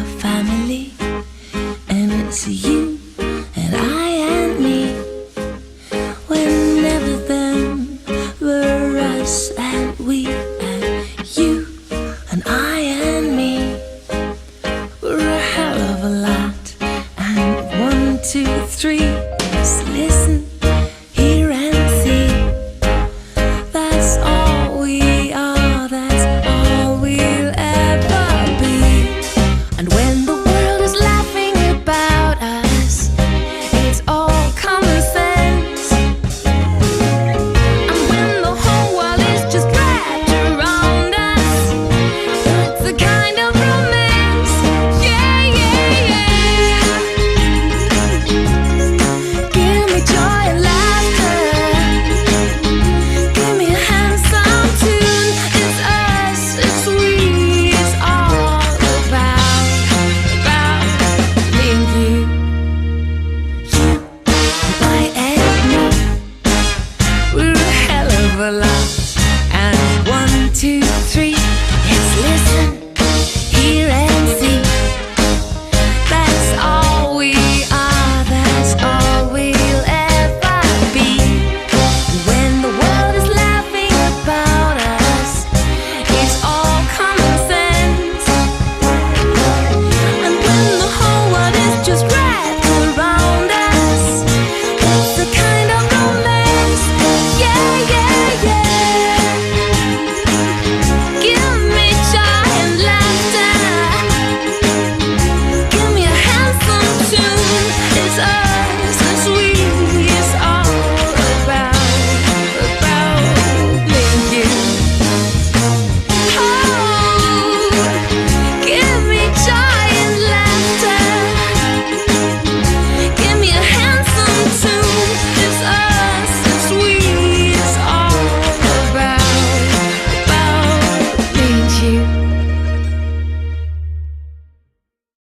a family, and it's you and I and me. When never them were us and we and you and I and me. We're a hell of a lot, and 1, 2, 3